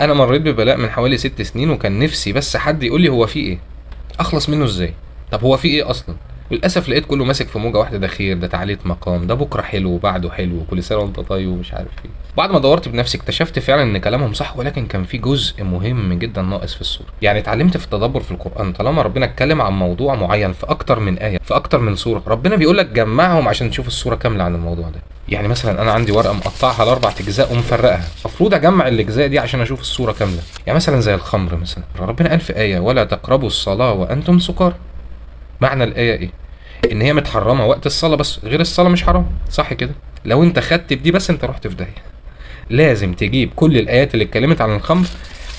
انا مريت ببلاء من حوالي 6 سنين، وكان نفسي بس حد يقول لي هو في ايه، اخلص منه ازاي. طب هو في ايه اصلا؟ للاسف لقيت كله ماسك في موجه واحده، ده خير، ده تعلية مقام، ده بكره حلو وبعده حلو وكل سنه وانت طيب ومش عارف ايه. بعد ما دورت بنفسي اكتشفت فعلا ان كلامهم صح، ولكن كان في جزء مهم جدا ناقص في السوره. يعني اتعلمت في التدبر في القران، طالما ربنا اتكلم عن موضوع معين في اكتر من ايه في اكتر من سوره، ربنا بيقول لك جمعهم عشان تشوف السوره كامله عن الموضوع ده. يعني مثلا انا عندي ورقه مقطعها لاربع اجزاء ومفرقها، المفروض اجمع الاجزاء دي عشان اشوف الصوره كامله. يعني مثلا زي الخمر مثلا، ربنا قال في ايه ولا تقربوا الصلاه وانتم سكارى. معنى الايه ايه؟ ان هي متحرمه وقت الصلاه بس، غير الصلاه مش حرام، صح كده؟ لو انت خدت بدي بس انت رحت في داهيه. لازم تجيب كل الايات اللي اتكلمت عن الخمر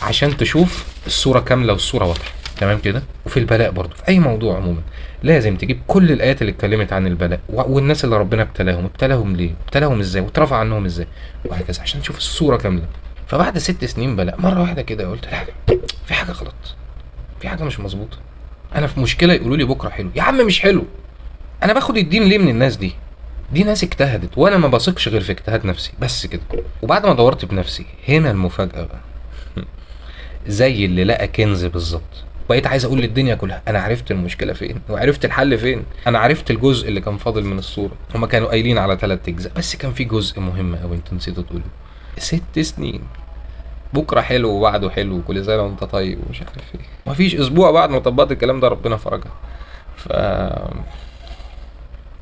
عشان تشوف الصوره كامله والصوره واضحه، تمام كده؟ وفي البلاء برضو، في اي موضوع عموما لازم تجيب كل الايات اللي اتكلمت عن البلاء والناس اللي ربنا ابتلاهم ليه، ابتلاهم ازاي، واترفع عنهم ازاي، وهكذا، عشان تشوف الصوره كامله. فبعد 6 سنين بلاء مره واحده كده قلت لا، في حاجه غلط، في حاجه مش مظبوطه. انا في مشكله، يقولوا لي بكره حلو، يا عم مش حلو. انا باخد الدين ليه من الناس دي؟ دي ناس اجتهدت، وانا ما بثقش غير في اجتهاد نفسي بس كده. وبعد ما دورت بنفسي، هنا المفاجاه بقى. زي اللي لقى كنز بالظبط، بقيت عايز اقول للدنيا كلها انا عرفت المشكله فين وعرفت الحل فين. انا عرفت الجزء اللي كان فاضل من الصوره. هما كانوا قايلين على 3 اجزاء بس كان في جزء مهم قوي انتوا نسيتوا تقولوا. 6 سنين، بكره حلو وبعده حلو وكل سنه وانت طيب ومش عارف ايه. مفيش اسبوع بعد ما طبقت الكلام ده ربنا فرجها. ف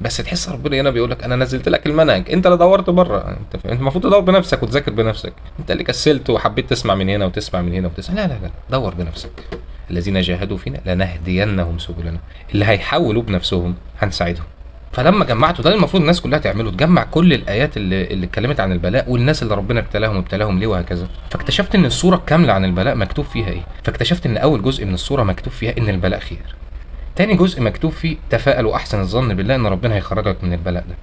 بس تحس ربنا هنا بيقول لك انا نزلت لك المنهج، انت اللي دورت بره، انت المفروض تدور بنفسك وتذاكر بنفسك. انت اللي كسلت وحبيت تسمع من هنا وتسمع من هنا وتسمع. لا لا لا، دور بنفسك. الذين جاهدوا فينا لنهدينهم سبلنا. اللي هيحاولوا بنفسهم هنساعدهم. فلما جمعته ده المفروض الناس كلها تعمله، تجمع كل الايات اللي اتكلمت عن البلاء والناس اللي ربنا ابتلاهم ليه وهكذا. فاكتشفت ان الصوره الكامله عن البلاء مكتوب فيها ايه. فاكتشفت ان اول جزء من الصوره مكتوب فيها ان البلاء خير. تاني جزء مكتوب فيه تفاءل واحسن الظن بالله ان ربنا هيخرجك من البلاء ده.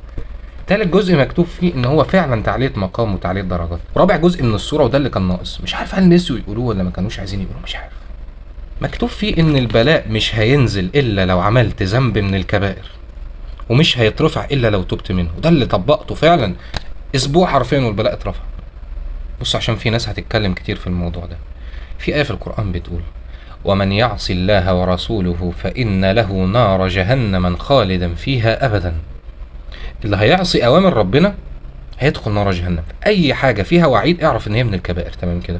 تالت جزء مكتوب فيه ان هو فعلا تعلية مقام وتعلية درجات. رابع جزء من السوره وده اللي كان ناقص، مش عارف هل نسوا يقولوه ولا ما كانوش عايزين يقولوه، مش عارف. مكتوب فيه ان البلاء مش هينزل الا لو عملت ذنب من الكبائر، ومش هيترفع الا لو تبت منه. وده اللي طبقته فعلا، اسبوع حرفيا والبلاء اترفع. بص، عشان في ناس هتتكلم كتير في الموضوع ده. في آية في القرآن بتقول ومن يعص الله ورسوله فإن له نار جهنم خالدا فيها أبدا. اللي هيعصي أوامر ربنا هيدخل نار جهنم. أي حاجة فيها وعيد اعرف إن هي من الكبائر، تمام كده؟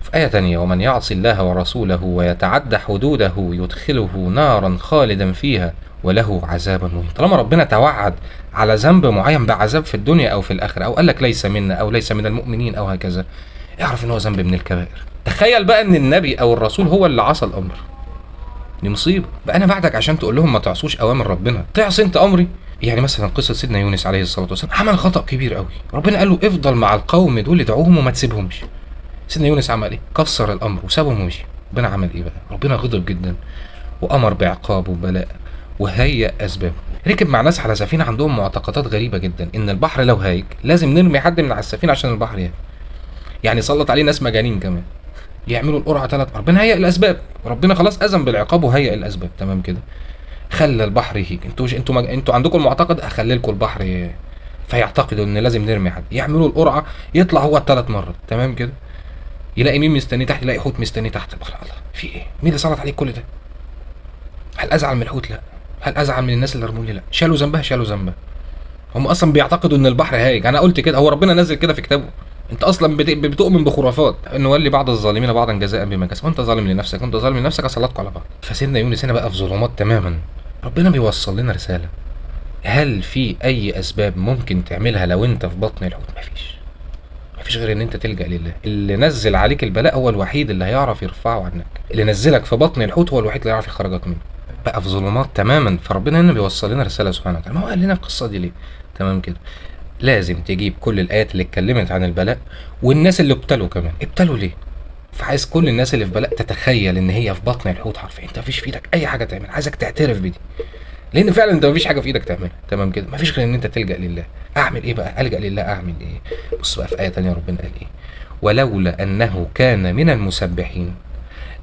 في آية تانية ومن يعص الله ورسوله ويتعدى حدوده يدخله نارا خالدا فيها وله عذاب مهين. طالما ربنا توعد على ذنب معين بعذاب في الدنيا أو في الآخرة، أو قال لك ليس منا أو ليس من المؤمنين أو هكذا، اعرف إن هو ذنب من الكبائر. تخيل بقى إن النبي أو الرسول هو اللي عصى الأمر، دي مصيبة. بقى أنا بعدك عشان تقول لهم ما تعصوش أوامر ربنا، تعصي أنت أمري؟ يعني مثلا قصة سيدنا يونس عليه الصلاة والسلام، عمل خطأ كبير قوي، ربنا قال له افضل مع القوم دول ادعوهم وما تسيبهمش. سيدنا يونس عمل ايه؟ كسر الامر وسابهم ومشي. ربنا عمل ايه بقى؟ ربنا غضب جدا وامر بعقاب وبلاء وهيأ اسبابه. ركب مع ناس على سفينه عندهم معتقدات غريبه جدا، ان البحر لو هايج لازم نرمي حد من على السفينه عشان البحر يهدى. يعني سلط عليه ناس مجانين كمان يعملوا القرعه 3. ربنا هيأ الاسباب، ربنا خلاص اذن بالعقاب وهيأ الاسباب، تمام كده؟ خلى البحر يهيج. انتوا عندكم المعتقد اخلي لكم البحر فيعتقدوا ان لازم نرمي حد، يعملوا القرعه يطلع هو ال3 مرات، تمام كده؟ يلاقي مين مستنيه تحت، يلاقي حوت مستنيه تحت. الله، في ايه؟ مين اللي سلط عليك كل ده؟ هل ازعل من الحوت؟ لا. هل ازعل من الناس اللي رموني؟ لا. شالوا ذنبها. هم اصلا بيعتقدوا ان البحر هايج. انا قلت كده، هو ربنا نزل كده في كتابه؟ انت اصلا بتؤمن بخرافات ان نولي بعض الظالمين بعضا جزاء بما كسبوا. وانت ظالم لنفسك، وانت ظالم لنفسك، اسلطكم على بعض. فسيدنا يونس هنا بقى في ظلمات تماما. ربنا بيوصل لنا رساله. هل في اي اسباب ممكن تعملها لو انت في بطن الحوت؟ مفيش غير ان انت تلجأ لله. اللي نزل عليك البلاء هو الوحيد اللي هيعرف يرفعه عنك. اللي نزلك في بطن الحوت هو الوحيد اللي يعرف يخرجك منه. بقى في ظلمات تماما. فربنا هنا بيوصل لنا رساله سبحانه وتعالى. ما هو قال لنا القصه دي ليه؟ تمام كده؟ لازم تجيب كل الايات اللي اتكلمت عن البلاء والناس اللي ابتلوا كمان. ابتلوا ليه؟ فعايز كل الناس اللي في بلاء تتخيل ان هي في بطن الحوت حرفيا. انت مفيش في ايدك اي حاجه تعمل، عايزك تعترف بدي، لان فعلا انت مفيش حاجه في ايدك تعملها، تمام كده؟ مفيش غير ان انت تلجأ لله. اعمل ايه بقى؟ الجأ لله. اعمل ايه؟ بص بقى في ايه تانية ربنا قال ايه؟ ولولا انه كان من المسبحين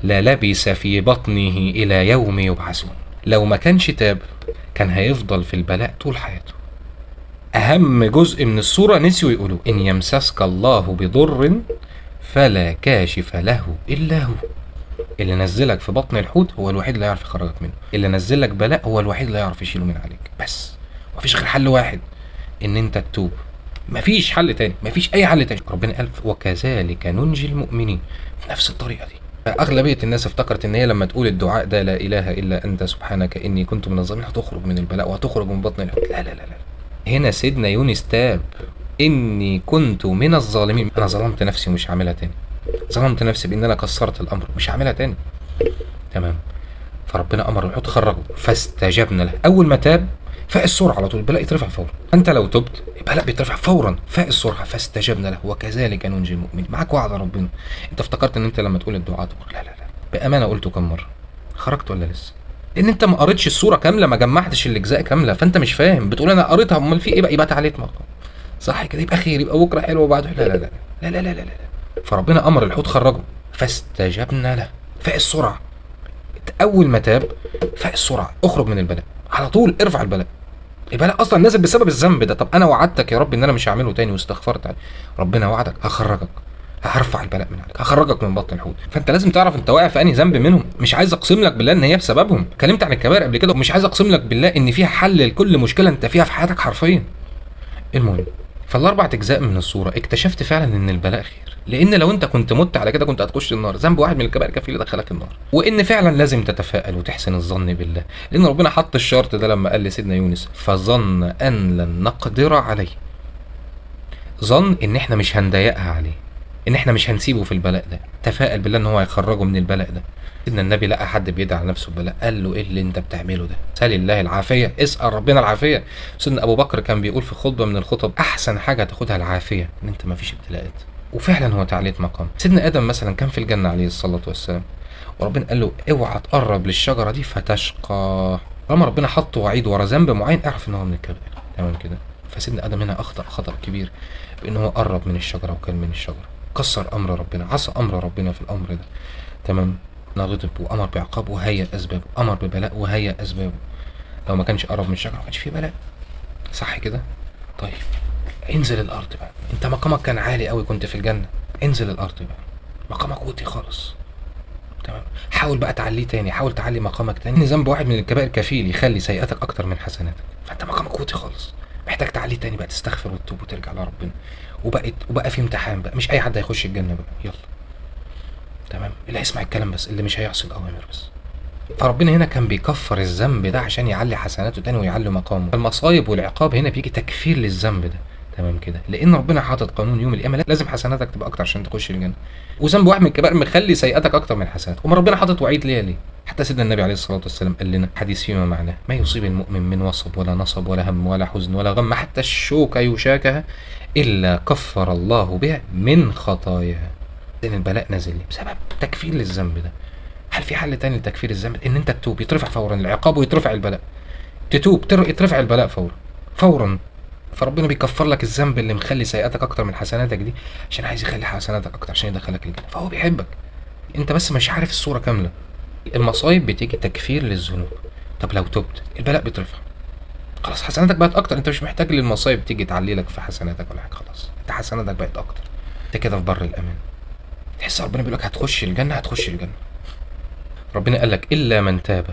للبث في بطنه الى يوم يبعثون. لو ما كانش تاب كان هيفضل في البلاء طول حياته. اهم جزء من السوره نسيوا يقولوا ان يمسسك الله بضر فلا كاشف له الا هو. اللي نزلك في بطن الحوت هو الوحيد اللي يعرف يخرجك منه. اللي نزلك بلاء هو الوحيد اللي يعرف يشيله من عليك. بس مفيش غير حل واحد، ان انت تتوب. مفيش حل تاني، مفيش اي حل تاني. ربنا قال وكذلك ننجي المؤمنين، بنفس الطريقه دي. اغلبيه الناس افتكرت ان هي لما تقول الدعاء ده لا اله الا انت سبحانك اني كنت من الظالمين هتخرج من البلاء وهتخرج من بطن الحوت. لا لا لا لا. هنا سيدنا يونس تاب. اني كنت من الظالمين، انا ظلمت نفسي ومش هعملها تاني. ظلمت نفسي بان انا كسرت الامر، مش هعملها تاني. تمام. فربنا امر الحوت خرجه فاستجبنا له. اول ما تاب فاق السرعه على طول، البلاء يترفع فورا. انت لو تبت البلاء بيترفع فورا. فاق السرعه فاستجبنا له وكذلك ننجي المؤمنين. معاك وعد ربنا. انت افتكرت ان انت لما تقول الدعاء تخرج. لا لا لا، بامانه قلته كم مره؟ خرجت ولا لسه؟ لان انت ما قريتش الصوره كامله، ما جمعتش الاجزاء كامله، فانت مش فاهم. بتقول انا قريتها، امال في ايه بقى؟ يبقى تعليق مقام صح كده، يبقى خير، يبقى بكره حلو وبعده. لا لا لا لا لا لا لا لا. فربنا امر الحوت خرجه فاستجبنا له. فاق السرعه. اول ما تاب فاق السرعه، اخرج من البلاء على طول، ارفع البلاء. البلاء اصلا نازل بسبب الذنب ده. طب انا وعدتك يا رب ان انا مش هعمله تاني واستغفرت. ربنا وعدك هخرجك، هرفع البلاء من عليك، هخرجك من بطن الحوت. فانت لازم تعرف انت واقع في انهي ذنب منهم. مش عايز اقسم لك بالله ان هي بسببهم، اتكلمت عن الكبائر قبل كده، ومش عايز اقسم لك بالله ان فيها حل لكل مشكله انت فيها في حياتك حرفيا. المهم، فالاربع اجزاء من الصوره اكتشفت فعلا ان البلاء خير. لان لو انت كنت مت على كده كنت هتخش النار. ذنب واحد من الكبائر كفيل يدخلك النار. وان فعلا لازم تتفائل وتحسن الظن بالله، لان ربنا حط الشرط ده لما قال لسيدنا يونس فظن ان لن نقدر عليه. ظن ان احنا مش هنضايقها عليه، ان احنا مش هنسيبه في البلاء ده. تفائل بالله ان هو هيخرجه من البلاء ده. سيدنا النبي لقى حد بيدعي على نفسه بلاء، قال له ايه اللي انت بتعمله ده؟ سال الله العافيه، اسال ربنا العافيه. سيدنا ابو بكر كان بيقول في خطبه من الخطب احسن حاجه تاخدها العافيه، ان انت ما فيش ابتلاءات. وفعلا هو تعلية مقام. سيدنا ادم مثلا كان في الجنه عليه الصلاه والسلام، وربنا قال له اوعى تقرب للشجره دي فتشقى. طالما ربنا حط وعيد ورا ذنب معين اعرف ان هو من الكبائر. تمام كده. فسيدنا ادم هنا اخطا خطا كبير بان هو قرب من الشجره وكل من الشجره، كسر امر ربنا، عصى امر ربنا في الامر ده. تمام. غضب وامر بعقاب وهيأ اسبابه، امر ببلاء وهيأ اسبابه. لو ما كانش قرب من الشجره ما كانش فيه بلاء. صح كده؟ طيب انزل الارض بقى. انت مقامك كان عالي قوي كنت في الجنه، انزل الارض بقى. مقامك وطي خالص. تمام. حاول بقى تعليه تاني، حاول تعلي مقامك تاني. ان ذنب واحد من الكبائر كفيل يخلي سيئاتك اكتر من حسناتك. فانت مقامك وطي خالص، محتاج تعليه تاني بقى، تستغفر وتتوب وترجع لربنا. وبقى في امتحان بقى، مش اي حد هيخش الجنه بقى. يلا. تمام. اللي هيسمع الكلام بس، اللي مش هيعصي الاوامر بس. فربنا هنا كان بيكفر الذنب ده عشان يعلي حسناته تاني ويعلي مقامه. المصايب والعقاب هنا بيجي تكفير للذنب ده. تمام كده. لان ربنا حاطط قانون يوم القيامه لازم حسناتك تبقى اكتر عشان تخش الجنه. وذنب واحد من الكبائر مخلي سيئاتك اكتر من حسناتك. وما ربنا حاطط وعيد ليه؟ حتى سيدنا النبي عليه الصلاه والسلام قال لنا حديث فيما معناه ما يصيب المؤمن من وصب ولا نصب ولا هم ولا حزن ولا غم حتى الشوكه يشاكها الا كفر الله بها من خطاياها. لان البلاء نازل لي بسبب تكفير للذنب ده. هل في حل تاني لتكفير الذنب؟ ان انت تتوب، يترفع فورا العقاب ويترفع البلاء. تتوب يترفع البلاء فورا. فربنا بيكفر لك الذنب اللي مخلي سيئاتك اكتر من حسناتك دي، عشان عايز يخلي حسناتك اكتر عشان يدخلك الجنه. فهو بيحبك، انت بس مش عارف الصوره كامله. المصايب بتيجي تكفير للذنوب. طب لو تبت البلاء بيترفع، خلاص حسناتك بقت اكتر. انت مش محتاج للمصايب تيجي تعلي لك في حسناتك ولا حاجه. خلاص انت حسناتك بقت اكتر، انت كده في بر الامان. تحس ربنا بيقول لك هتخش الجنه، هتخش الجنه. ربنا قال لك إلا من تاب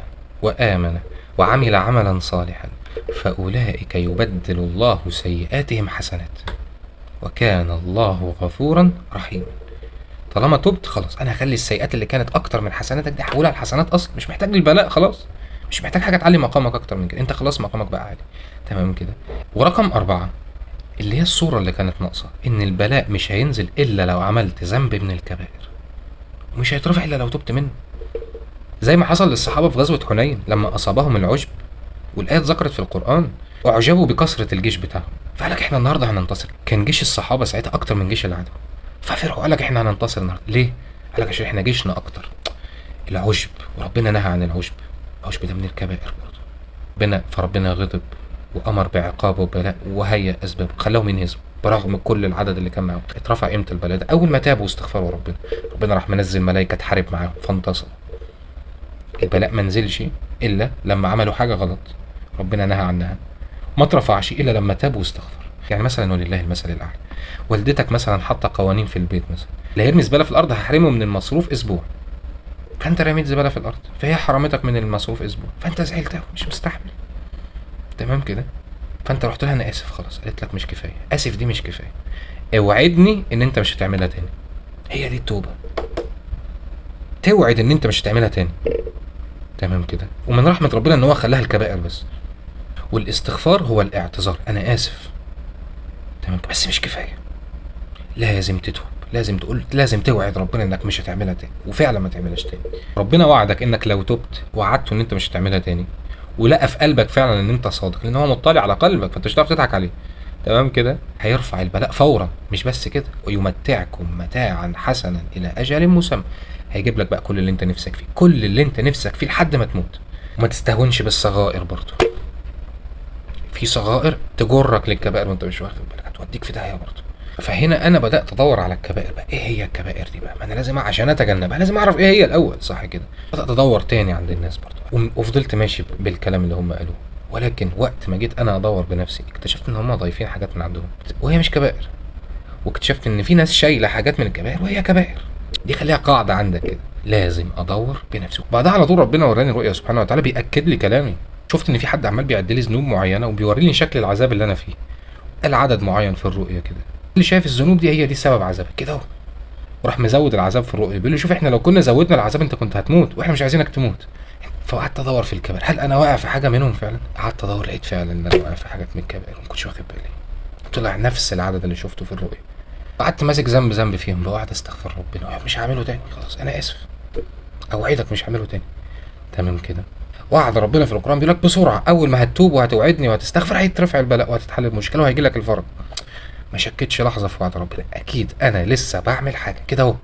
وآمن وعمل عملا صالحا فأولئك يبدل الله سيئاتهم حسنات وكان الله غفورا رحيما. طالما تبت خلاص انا هخلي السيئات اللي كانت اكتر من حسناتك دي احولها لحسنات اصلا. مش محتاج للبلاء خلاص، مش محتاج حاجه تعلي مقامك اكتر من كده. انت خلاص مقامك بقى عالي. تمام كده. ورقم 4 اللي هي الصوره اللي كانت ناقصه، ان البلاء مش هينزل الا لو عملت ذنب من الكبائر، ومش هيترفع الا لو تبت منه. زي ما حصل للصحابه في غزوه حنين لما اصابهم العجب، والايات ذكرت في القران اعجبوا بكثره الجيش بتاعهم، فقال لك احنا النهارده هننتصر. كان جيش الصحابه ساعتها اكتر من جيش العدو، ففرحوا قال لك احنا هننتصر النهارده. ليه؟ قال لك عشان احنا جيشنا اكتر. العجب، وربنا نهى عن العجب. العجب ده من الكبائر برضه. فربنا غضب وامر بعقابه وبلاء وهيأ اسباب خلاهم ينهزموا برغم كل العدد اللي كان معاهم. اترفع امتى البلاء ده؟ اول ما تابوا واستغفروا ربنا راح منزل ملائكه تحارب معاهم فانتصروا. البلاء ما نزلش الا لما عملوا حاجه غلط ربنا نهى عنها، ما اترفعش الا لما تاب واستغفر. يعني مثلا ولله المثل الاعلى، والدتك مثلا حاطه قوانين في البيت مثلا، لا يرمي زباله في الارض هحرمه من المصروف اسبوع، فانت رميت زباله في الارض فهي حرمتك من المصروف اسبوع، فانت زعلت أوي، مش مستحمل. تمام كده. فانت رحت لها انا اسف خلاص، قالت لك مش كفايه، اسف دي مش كفايه، اوعدني ان انت مش هتعملها تاني. هي دي التوبه، توعد ان انت مش هتعملها تاني. تمام كده. ومن رحمه ربنا ان هو خلاها الكبائر بس. والاستغفار هو الاعتذار، انا اسف، تمام، بس مش كفايه، لازم تتوب، لازم تقول، لازم توعد ربنا انك مش هتعملها تاني، وفعلا ما تعملهاش تاني. ربنا وعدك انك لو تبت وعدته ان انت مش هتعملها تاني، ولقى في قلبك فعلا ان انت صادق، لان هو مطلع على قلبك، فانت مش هتعرف تضحك عليه. تمام كده. هيرفع البلاء فورا، مش بس كده، ويمتعكم متاعا حسنا الى اجل مسمى. هيجيب لك بقى كل اللي انت نفسك فيه، كل اللي انت نفسك فيه لحد ما تموت. وما تستهونش بالصغائر برضه، في صغائر تجرك للكبائر وانت مش واخد بالك، هتوديك في داهيه برضه. فهنا انا بدات ادور على الكبائر بقى، ايه هي الكبائر دي بقى، ما انا لازم عشان اتجنبها لازم اعرف ايه هي الاول، صح كده. بدات ادور تاني عند الناس برضه، وفضلت ماشي بالكلام اللي هم قالوه، ولكن وقت ما جيت انا ادور بنفسي اكتشفت ان هم ضايفين حاجات من عندهم وهي مش كبائر، واكتشفت ان في ناس شايله حاجات من الكبائر وهي كبائر. دي خليها قاعده عندك كده، لازم ادور بنفسي. وبعدها على طول ربنا وراني رؤيه سبحانه وتعالى بياكد لي كلامي. شفت ان في حد عمال بيعد لي ذنوب معينه وبيوري لي شكل العذاب اللي انا فيه، قال عدد معين في الرؤيه كده، اللي شايف الذنوب دي هي دي سبب عذابك كده اهو، وراح مزود العذاب في الرؤيه، بيقول لي شوف احنا لو كنا زودنا العذاب انت كنت هتموت، واحنا مش عايزينك تموت. فقعدت ادور في الكبائر، هل انا واقع في حاجه منهم فعلا؟ قعدت ادور لقيت فعلا ان انا واقع في حاجات من الكبائر وما كنتش واخد بالي، طلع نفس العدد اللي شفته في الرؤيه. قعدت ماسك ذنب فيهم، بقعد استغفر ربنا، مش هعمله تاني خلاص انا اسف، اوعدك مش هعمله تاني. تمام كده. وعد ربنا في القران بيقول لك بسرعه اول ما هتتوب وهتوعدني وهتستغفر هيترفع البلاء وهتتحل المشكله وهيجي لك الفرج. ما شكتش لحظه في وعد ربنا، اكيد انا لسه بعمل حاجه كده اهو.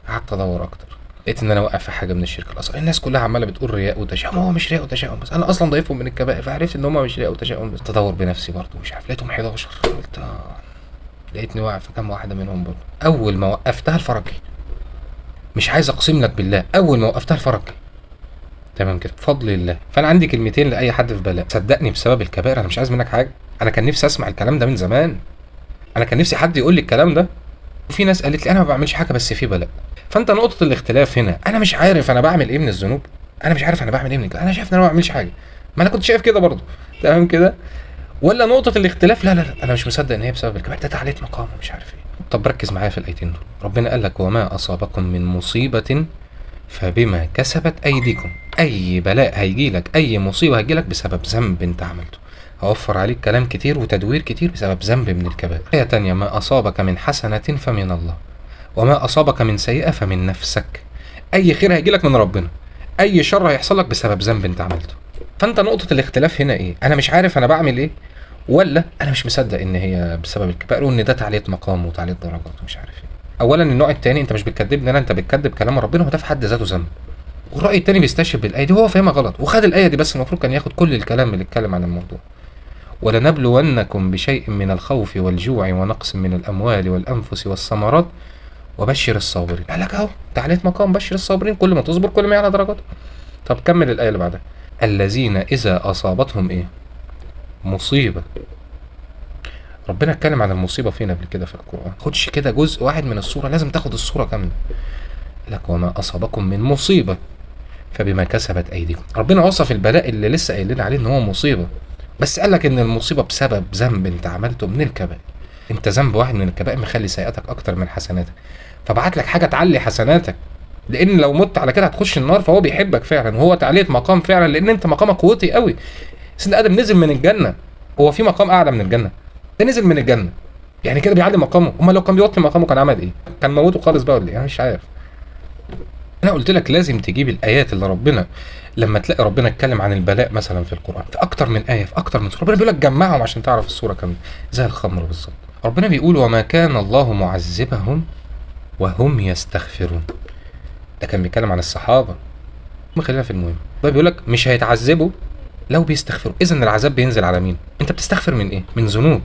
قعدت ادور اكتر، لقيت ان انا واقع في حاجه من الشرك الاصغر. الناس كلها عماله بتقول رياء وتشاؤم، هو مش رياء وتشاؤم بس، انا اصلا ضايفهم من الكبائر، فعرفت ان هم مش رياء وتشاؤم بس. تدور بنفسي برضه مش عارف، لقيتهم 11، قلت لقيتني واقع في كام واحده منهم برضه. اول ما وقفتها الفرج، مش عايز اقسم لك بالله، اول ما وقفتها الفرج. تمام كده بفضل الله. فانا عندي كلمتين لاي حد في بلاء، صدقني بسبب الكبائر انا مش عايز منك حاجه، انا كان نفسي اسمع الكلام ده من زمان، انا كان نفسي حد يقول لي الكلام ده. وفي ناس قالت لي انا ما بعملش حاجه بس في بلاء. فانت نقطه الاختلاف هنا، انا مش عارف انا بعمل ايه من الذنوب، انا مش عارف انا بعمل ايه من انا شايف ان انا ما بعملش حاجه، ما انا كنت شايف كده برضه. تمام كده. ولا نقطه الاختلاف، لا انا مش مصدق ان هي بسبب الكبائر، ده تعليق مقام ومش عارف ايه. طب ركز معايا في الايتين دول، ربنا قال لك وما اصابكم من مصيبه فبما كسبت ايديكم. اي بلاء هيجيلك، اي مصيبه هيجيلك بسبب ذنب انت عملته، هوفر عليك كلام كتير وتدوير كتير بسبب ذنب من الكبائر. آية تانية ما أصابك من حسنة فمن الله وما أصابك من سيئة فمن نفسك. أي خير هيجيلك من ربنا، أي شر هيحصل لك بسبب ذنب أنت عملته. فأنت نقطة الاختلاف هنا إيه؟ أنا مش عارف أنا بعمل إيه، ولا أنا مش مصدق إن هي بسبب الكبائر وإن ده تعلية مقام وتعلية درجات ومش عارف إيه. أولا النوع التاني أنت مش بتكذبني أنا، أنت بتكذب كلام ربنا، وده في حد ذاته ذنب. والرأي التاني بيستشهد بالآية دي وهو فاهمها غلط وخد الآية دي بس، المفروض كان ياخد كل الكلام اللي اتكلم عن الموضوع. ولنبلونكم بشيء من الخوف والجوع ونقص من الأموال والأنفس والثمرات وبشر الصابرين. قال لك اهو تعلية مقام، بشر الصابرين، كل ما تصبر كل ما يعلى درجات. طب كمل الآية اللي بعدها، الذين إذا أصابتهم إيه؟ مصيبة. ربنا اتكلم عن المصيبة فين قبل كده في القرآن؟ خدش كده جزء واحد من الصورة، لازم تاخد الصورة كاملة. لك وما أصابكم من مصيبة فبما كسبت أيديكم. ربنا وصف البلاء اللي لسه قايلين عليه إن هو مصيبة، بس قال لك إن المصيبة بسبب ذنب أنت عملته من الكبائر. أنت ذنب واحد من الكبائر مخلي سيئاتك أكتر من حسناتك، فبعت لك حاجة تعلي حسناتك، لأن لو مت على كده هتخش النار. فهو بيحبك فعلا وهو تعلية مقام فعلا، لأن أنت مقامك قوتي قوي. سيدنا آدم نزل من الجنة، هو في مقام أعلى من الجنة؟ ده نزل من الجنة، يعني كده بيعلي مقامه. أما لو كان بيوطي مقامه كان عمل إيه؟ كان موته خالص بقى ولا إيه؟ أنا مش عارف. انا قلت لك لازم تجيب الايات اللي ربنا، لما تلاقي ربنا اتكلم عن البلاء مثلا في القران في اكتر من ايه، في اكتر من سوره، ربنا بيقول لك جمعهم عشان تعرف السوره كامله. زي الخمر بالظبط، ربنا بيقول وما كان الله معذبهم وهم يستغفرون. ده كان بيتكلم عن الصحابه، ما خلينا في المهم. بيقول لك مش هيتعذبوا لو بيستغفروا. اذا العذاب بينزل على مين؟ انت بتستغفر من ايه؟ من ذنوب.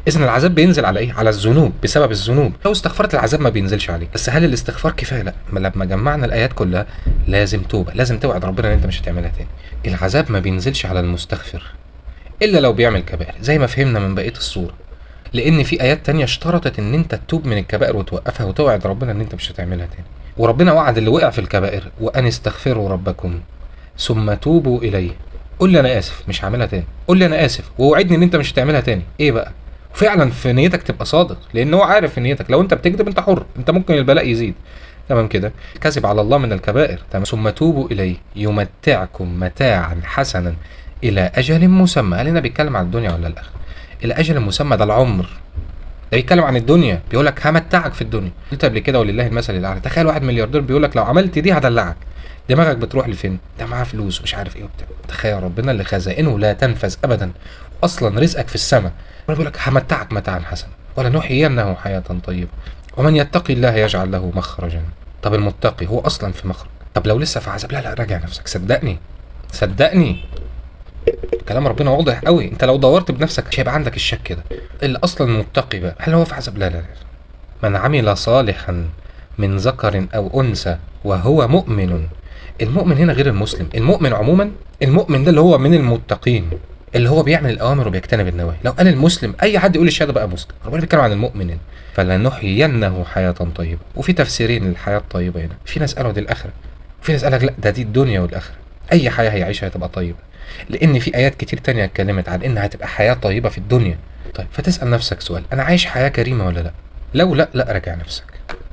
اذا العذاب بينزل على ايه؟ على الذنوب، بسبب الذنوب. لو استغفرت العذاب ما بينزلش عليك. بس هل الاستغفار كفايه؟ لا. لما جمعنا الايات كلها لازم توبه، لازم توعد ربنا ان انت مش هتعملها تاني. العذاب ما بينزلش على المستغفر الا لو بيعمل كبائر، زي ما فهمنا من بقيه الصوره. لان في ايات تانية اشترطت ان انت تتوب من الكبائر وتوقفها وتوعد ربنا ان انت مش هتعملها تاني. وربنا وعد اللي وقع في الكبائر وان استغفروا ربكم ثم توبوا اليه. قول لي انا اسف مش هعملها تاني، قول لي انا اسف ووعدني ان انت مش هتعملها تاني. ايه بقى؟ وفعلا في نيتك تبقى صادق، لان هو عارف في نيتك. لو انت بتكذب انت حر، انت ممكن البلاء يزيد. تمام كده. كذب على الله من الكبائر. تمام. ثم توبوا اليه يمتعكم متاعا حسنا الى اجل مسمى. هل هنا بيتكلم عن الدنيا ولا الاخره؟ الى اجل مسمى ده العمر، ده بيتكلم عن الدنيا. بيقول لك همتعك في الدنيا. قلت قبل كده ولله المثل الاعلى. تخيل واحد ملياردير بيقول لك لو عملت دي هدلعك. دماغك بتروح لفين؟ ده معاه فلوس مش عارف ايه وبتاع. تخيل ربنا اللي خزائنه لا تنفذ ابدا، اصلا رزقك في السماء، بيقول لك همتعك متاعا حسنا ولنحيينه حياه طيبه ومن يتقي الله يجعل له مخرجا. طب المتقي هو اصلا في مخرج. طب لو لسه في عذاب، لا راجع نفسك. صدقني صدقني كلام ربنا واضح قوي. انت لو دورت بنفسك مش هيبقى عندك الشك ده. اللي اصلا متقي بقى هل هو في عذاب؟ لا. من عمل صالحا من ذكر او انثى وهو مؤمن. المؤمن هنا غير المسلم. المؤمن عموما، المؤمن ده اللي هو من المتقين، اللي هو بيعمل الاوامر وبيجتنب النواهي. لو قال المسلم اي حد يقول الشهاده بقى مسلم. ربنا بيتكلم عن المؤمن. فلنحيينه حياه طيبه. وفي تفسيرين للحياه الطيبه هنا. في ناس قالوا دي الاخره، وفي ناس قالك لا ده دي الدنيا والاخره. اي حياه هيعيشها هتبقى طيبه، لان في ايات كتير تانية اتكلمت عن انها هتبقى حياه طيبه في الدنيا. طيب فتسال نفسك سؤال، انا عايش حياه كريمه ولا لا؟ لو لا راجع نفسك.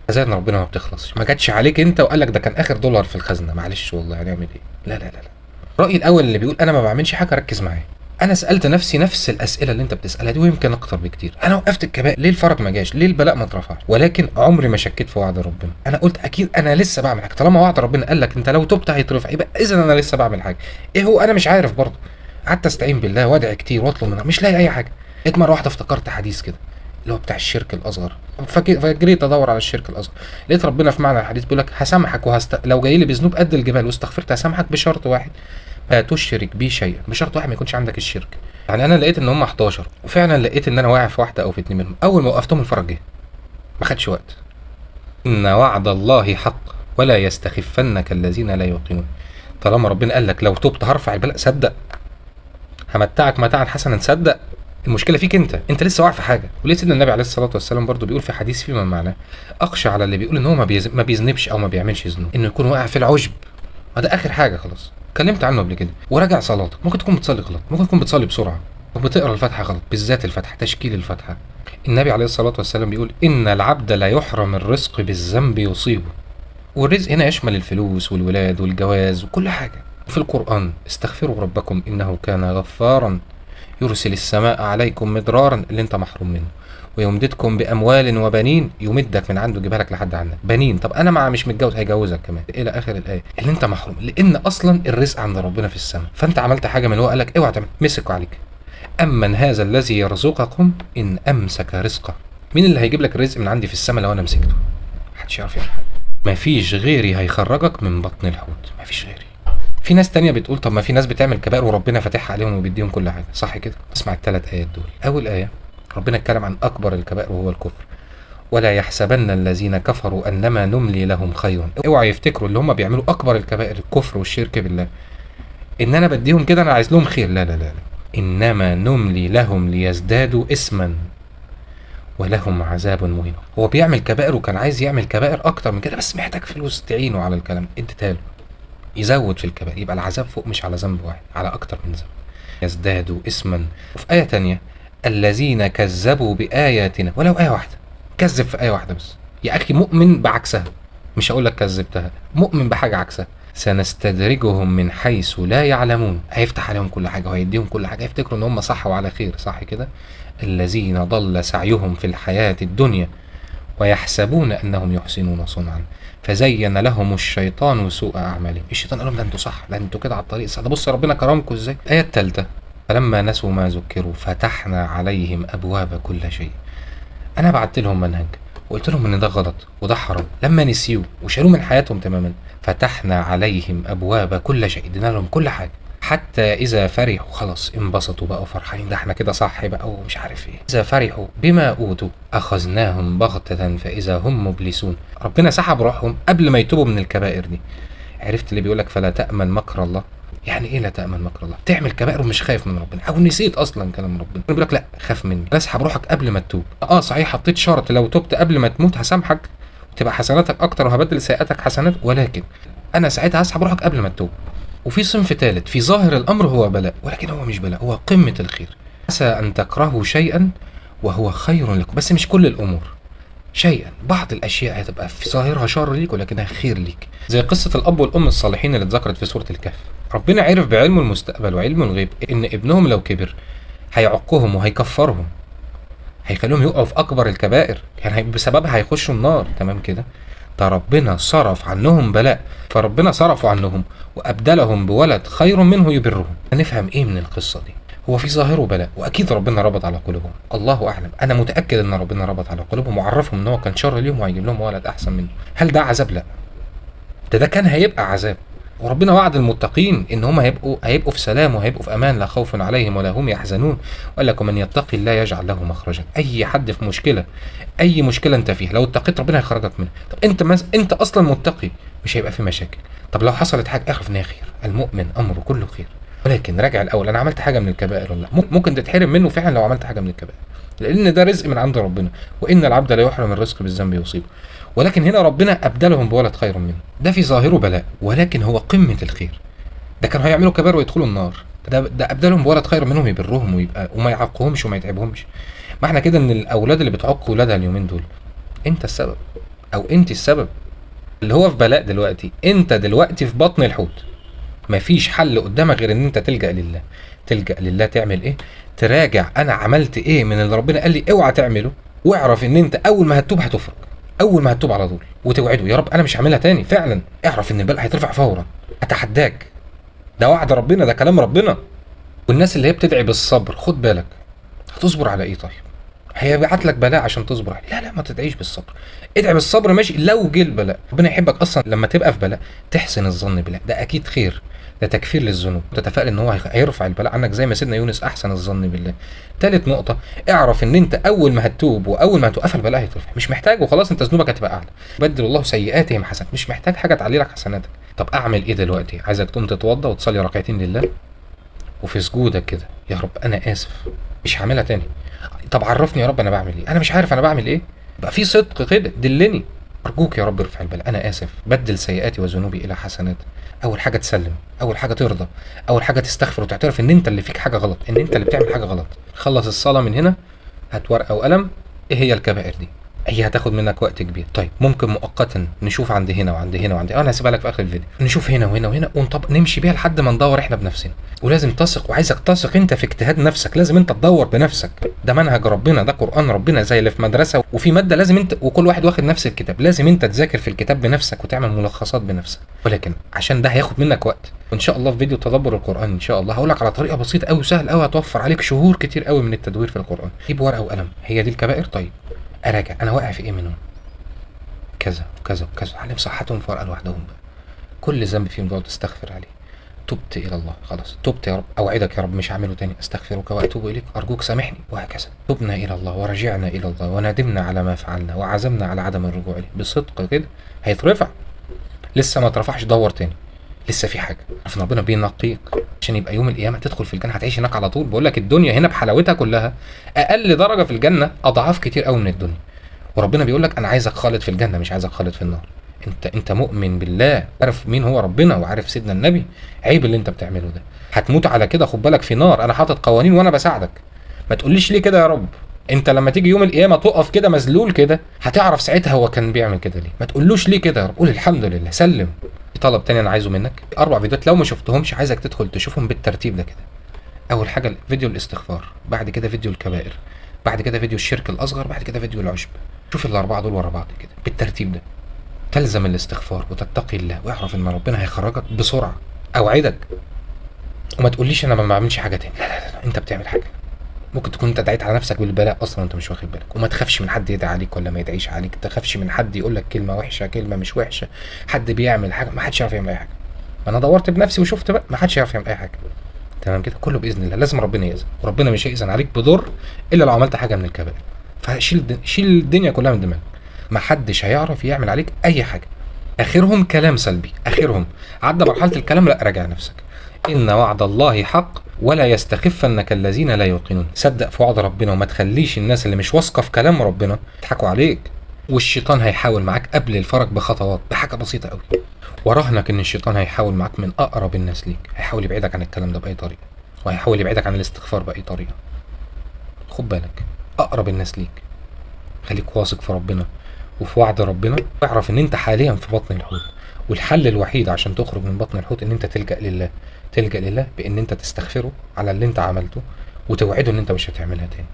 خزائن ربنا ما بتخلصش. ما جاتش عليك انت وقال لك ده كان اخر دولار في الخزنه، معلش والله هنعمل ايه؟ لا. الراي الاول اللي بيقول انا ما بعملش حاجه، ركز معايا. انا سالت نفسي نفس الاسئله اللي انت بتسالها دي ويمكن اكتر بكتير. انا وقفت الكبائر، ليه الفرج ما جاش؟ ليه البلاء ما اترفعش؟ ولكن عمري ما شكيت في وعد ربنا. انا قلت اكيد انا لسه بعمل حاجه. طالما وعد ربنا قال لك انت لو تبت هيترفع، يبقى اذا انا لسه بعمل حاجه. ايه هو؟ انا مش عارف برضه. قعدت استعين بالله وادعي كتير واطلب منه، مش لاقي اي حاجه. لقيت مره واحده افتكرت حديث كده اللي هو بتاع الشرك الاصغر. فجريت ادور على الشرك الاصغر. لقيت ربنا في معنى الحديث بيقول لك هسامحك لو جاي لي بذنوب قد الجبال واستغفرت هسامحك بشرط واحد، لا تشرك بي شيئا. بشرط واحد، ما يكونش عندك الشرك. يعني انا لقيت ان هم 11 وفعلا لقيت ان انا واقع في واحده او في اتنين منهم. اول ما وقفتهم الفرج جه، ما خدش وقت. ان وعد الله حق ولا يستخفنك الذين لا يوقنون. طالما ربنا قال لك لو تبت هرفع البلاء، صدق. همتعك متاعا حسنا، صدق. المشكله فيك انت لسه واقع في حاجه. وليه سيدنا النبي عليه الصلاه والسلام برضو بيقول في حديث فيما معناه اخشى على اللي بيقول ان هو ما بيذنبش او ما بيعملش ذنوب، انه يكون واقع في العجب. ده اخر حاجه خلاص، اتكلمت عنه قبل كده. وراجع صلاتك، ممكن تكون بتصلي غلط، ممكن تكون بتصلي بسرعه وبتقرا الفاتحه غلط، بالذات الفاتحه، تشكيل الفاتحه. النبي عليه الصلاه والسلام بيقول ان العبد لا يحرم الرزق بالذنب يصيبه. والرزق هنا يشمل الفلوس والولاد والجواز وكل حاجه. في القران استغفروا ربكم انه كان غفارا يرسل السماء عليكم مدرارا، اللي انت محروم منه، ويمددكم باموال وبنين. يمدك من عنده يجيبها لك لحد عندك بنين. طب انا مش متجوز، هيجوزك كمان الى اخر الايه. اللي انت محروم، لان اصلا الرزق عند ربنا في السماء. فانت عملت حاجه من هو قال لك اوعى تعمل، مسكوا عليك. امن هذا الذي يرزقكم ان امسك رزقه. مين اللي هيجيب لك الرزق من عندي في السماء لو انا مسكته؟ محدش يعرف يعمل حاجه. مفيش غيري هيخرجك من بطن الحوت، مفيش غيري. في ناس تانية بتقول طب ما في ناس بتعمل كبائر وربنا فاتحها عليهم وبيديهم كل حاجه، صح كده؟ اسمع الثلاث ايات دول. اول ايه ربنا اتكلم عن اكبر الكبائر وهو الكفر. ولا يحسبن الذين كفروا انما نملي لهم خير. اوعى يفتكروا اللي هم بيعملوا اكبر الكبائر الكفر والشرك بالله ان انا بديهم كده انا عايز لهم خير. لا. انما نملي لهم ليزدادوا اثما ولهم عذاب مهين. هو بيعمل كبائر وكان عايز يعمل كبائر اكتر من كده، بس محتاج فلوس تعينه على الكلام، اديتها له يزود في الكبائر، يبقى العذاب فوق مش على ذنب واحد، على اكتر من ذنب. يزدادوا اثما. وفي ايه تانية الذين كذبوا باياتنا. ولو ايه واحده، كذب في ايه واحده بس يا اخي، مؤمن بعكسها. مش هقول لك كذبتها، مؤمن بحاجه عكسها. سنستدرجهم من حيث لا يعلمون. هيفتح عليهم كل حاجه وهيديهم كل حاجه، هيفتكروا ان هم صح وعلى خير، صح كده؟ الذين ضل سعيهم في الحياه الدنيا ويحسبون انهم يحسنون صنعا فزين لهم الشيطان سوء اعمالهم. الشيطان قال لهم ده انتوا صح، ده انتوا كده على الطريق الصح، ده بص ربنا كرمكم ازاي. الايه الثالثه فلما نسوا ما ذكروا فتحنا عليهم ابواب كل شيء. انا بعت لهم منهج وقلت لهم ان ده غلط وده حرام، لما نسيوه وشالوه من حياتهم تماما فتحنا عليهم ابواب كل شيء، ادينا لهم كل حاجه. حتى اذا فرحوا، خلاص انبسطوا بقوا فرحانين، ده احنا كده صح بقى ومش عارف ايه. اذا فرحوا بما اوتوا اخذناهم بغتة فاذا هم مبلسون. ربنا سحب روحهم قبل ما يتوبوا من الكبائر دي. عرفت اللي بيقولك فلا تأمن مكر الله؟ يعني ايه لا تامن مكر الله؟ تعمل كبائر ومش خايف من ربنا، او نسيت اصلا كلام ربنا. بيقول لك لا خاف مني، اسحب روحك قبل ما تتوب. صحيح حطيت شرط، لو تبت قبل ما تموت هسامحك وتبقى حسناتك اكتر وهبدل سيئاتك حسنات، ولكن انا ساعتها هسحب روحك قبل ما تتوب. وفي صنف ثالث في ظاهر الامر هو بلاء، ولكن هو مش بلاء، هو قمه الخير. عسى ان تكرهوا شيئا وهو خير لكم، بس مش كل الامور، شيئا بعض الاشياء هتبقى في ظاهرها شر ليك ولكنها خير ليك. زي قصه الاب والام الصالحين اللي اتذكرت في سوره الكهف. ربنا عرف بعلمه المستقبل وعلمه الغيب ان ابنهم لو كبر هيعقهم وهيكفرهم، هيخليهم يقعوا في اكبر الكبائر، يعني بسببها هيخشوا النار. تمام كده؟ ده ربنا صرف عنهم بلاء، فربنا صرفوا عنهم وابدلهم بولد خير منه يبرهم. هنفهم ايه من القصه دي؟ هو في ظاهره بلاء، واكيد ربنا ربط على قلوبهم، الله اعلم. انا متاكد ان ربنا ربط على قلوبهم وعرفهم ان هو كان شر ليهم وهيجيب لهم ولد احسن منه. هل ده عذاب؟ لا، ده كان هيبقى عذاب. وربنا وعد المتقين ان هم هيبقوا في سلام وهيبقوا في امان، لا خوف عليهم ولا هم يحزنون. وقال لك ومن يتقي الله يجعل له مخرجا. اي حد في مشكله، اي مشكله انت فيها، لو اتقيت ربنا هيخرجك منها. طب انت اصلا متقي، مش هيبقى في مشاكل. طب لو حصلت حاجه اعرف انها خير، المؤمن امره كله خير. ولكن راجع الاول، انا عملت حاجه من الكبائر ولا لا؟ ممكن تتحرم منه فعلا لو عملت حاجه من الكبائر، لان ده رزق من عند ربنا، وان العبد لا يحرم الرزق بالذنب يصيبه. ولكن هنا ربنا ابدلهم بولد خير منه، ده في ظاهره بلاء ولكن هو قمه الخير. ده كانوا هيعملوا كبائر ويدخلوا النار، ده ابدلهم بولد خير منهم يبرهم وما يعقهمش وما يتعبهمش. ما احنا كده ان الاولاد اللي بتعق ولادها اليومين دول انت السبب او انت السبب، اللي هو في بلاء دلوقتي. انت دلوقتي في بطن الحوت، مفيش حل قدامك غير ان انت تلجأ لله. تلجأ لله تعمل ايه؟ تراجع انا عملت ايه من اللي ربنا قال لي اوعى تعمله، واعرف ان انت اول ما هتتوب هتفرج، اول ما هتتوب على طول، وتوعده يا رب انا مش هعملها تاني. فعلا اعرف ان البلاء هيترفع فورا، اتحداك، ده وعد ربنا، ده كلام ربنا. والناس اللي هي بتدعي بالصبر، خد بالك هتصبر على ايه؟ طيب هيبعت لك بلاء عشان تصبر عليه؟ لا ما تدعيش بالصبر، ادعي بالصبر ماشي. لو جه البلاء ربنا يحبك اصلا لما تبقى في بلاء تحسن الظن بالله، ده اكيد خير، ده تكفير للذنوب، تتفائل ان هو هيرفع البلاء عنك زي ما سيدنا يونس احسن الظن بالله. ثالث نقطه، اعرف ان انت اول ما هتتوب واول ما هتوقف البلاء هيترفع، مش محتاج وخلاص، انت ذنوبك هتبقى اعلى. بدل الله سيئاتهم حسنات، مش محتاج حاجه تعلي لك حسناتك. طب اعمل ايه دلوقتي؟ عايزك تقوم تتوضى وتصلي ركعتين لله، وفي سجودك كده يا رب انا اسف مش هعملها تاني. طب عرفني يا رب انا بعمل ايه، انا مش عارف انا بعمل ايه. بقى في صدق كده، دلني ارجوك يا رب ارفع البلاء، انا اسف، بدل سيئاتي وذنوبي الى حسنات. اول حاجه تسلم، اول حاجه ترضى، اول حاجه تستغفر وتعترف ان انت اللي فيك حاجه غلط، ان انت اللي بتعمل حاجه غلط. خلص الصلاه من هنا، هات ورقه وقلم، ايه هي الكبائر دي؟ هي هتاخد منك وقت كبير. طيب ممكن مؤقتا نشوف عند هنا وعند هنا وعند هنا، انا هسيبها لك في اخر الفيديو، نشوف هنا وهنا وهنا ونطبق نمشي بيها لحد ما ندور احنا بنفسنا. ولازم تثق، وعايزك تثق انت في اجتهاد نفسك، لازم انت تدور بنفسك، ده منهج ربنا، ده قرآن ربنا، زي اللي في مدرسه وفي ماده لازم انت وكل واحد واخد نفس الكتاب، لازم انت تذاكر في الكتاب بنفسك وتعمل ملخصات بنفسك. ولكن عشان ده هياخد منك وقت، وان شاء الله في فيديو تدبر القرآن ان شاء الله هقول لك على طريقه بسيطه قوي وسهل قوي هتوفر عليك شهور كتير قوي من التدوير في القرآن. جيب ورقه وقلم، هي دي الكبائر، طيب اراجع انا واقع في ايه منهم، كذا وكذا وكذا، علم صحتهم في ورقه لوحدهم بقى، كل ذنب فيهم تقعد تستغفر عليه. تبت الى الله، خلاص تبت يا رب، اوعدك يا رب مش هعمله تاني، استغفرك واتوب اليك، ارجوك سامحني، وهكذا. تبنا الى الله ورجعنا الى الله وندمنا على ما فعلنا وعزمنا على عدم الرجوع اليه، بصدق كده هيترفع. لسه ما اترفعش، دور تاني، لسه في حاجه. عارف ان ربنا بينقيك عشان يبقى يوم القيامه تدخل في الجنه، هتعيش هناك على طول. بقول لك الدنيا هنا بحلاوتها كلها، اقل درجه في الجنه اضعاف كتير قوي من الدنيا. وربنا بيقول لك انا عايزك خالد في الجنه، مش عايزك خالد في النار. انت مؤمن بالله، عارف مين هو ربنا وعارف سيدنا النبي، عيب اللي انت بتعمله ده. هتموت على كده، خد بالك في نار، انا حاطط قوانين وانا بساعدك. ما تقوليش ليه كده يا رب، انت لما تيجي يوم القيامه تقف كده مذلول كده، هتعرف ساعتها هو كان بيعمل كده ليه. ما تقولوش ليه كده يا رب، قول الحمد لله، سلم. في طلب تاني انا عايزه منك، 4 فيديوهات لو ما شفتهمش عايزك تدخل تشوفهم بالترتيب ده كده. اول حاجه فيديو الاستغفار، بعد كده فيديو الكبائر، بعد كده فيديو الشرك الاصغر، بعد كده فيديو العشب. شوف ال4 دول ورا بعض كده بالترتيب ده، تلزم الاستغفار وتتقي الله، واعرف ان ربنا هيخرجك بسرعه، اوعدك. وما تقوليش انا ما بعملش حاجه تاني، لا لا لا، انت بتعمل حاجه. ممكن تكون انت دعيت على نفسك بالبلاء اصلا وانت مش واخد بالك. وما تخافش من حد يدعي عليك ولا ما يدعيش عليك، ما تخافش من حد يقول لك كلمه وحشه كلمه مش وحشه، حد بيعمل حاجه، ما حدش يعرف يعمل اي حاجه. انا دورت بنفسي وشفت بقى، ما حدش يعرف يعمل اي حاجه. تمام كده، كله باذن الله. لازم ربنا يأذن، وربنا مش هيأذن عليك بضر الا لو عملت حاجه من الكبائر. شيل الدنيا كلها من دماغك، ما حدش هيعرف يعمل عليك اي حاجه. اخرهم كلام سلبي، اخرهم عدى مرحله الكلام، لا راجع نفسك. إن وعد الله حق ولا يستخفنك الذين لا يوقنون. صدق في وعد ربنا وما تخليش الناس اللي مش واثقة في كلام ربنا يضحكوا عليك. والشيطان هيحاول معاك قبل الفرج بخطوات، بحاجة بسيطة قوي. وراهنك ان الشيطان هيحاول معاك من اقرب الناس ليك، هيحاول يبعدك عن الكلام ده باي طريقة، وهيحاول يبعدك عن الاستغفار باي طريقة. خد بالك، اقرب الناس ليك. خليك واثق في ربنا وفي وعد ربنا، واعرف ان انت حاليا في بطن الحوت، والحل الوحيد عشان تخرج من بطن الحوت ان انت تلجأ لله. تلجأ لله بان انت تستغفره على اللي انت عملته، وتوعده ان انت مش هتعملها تاني.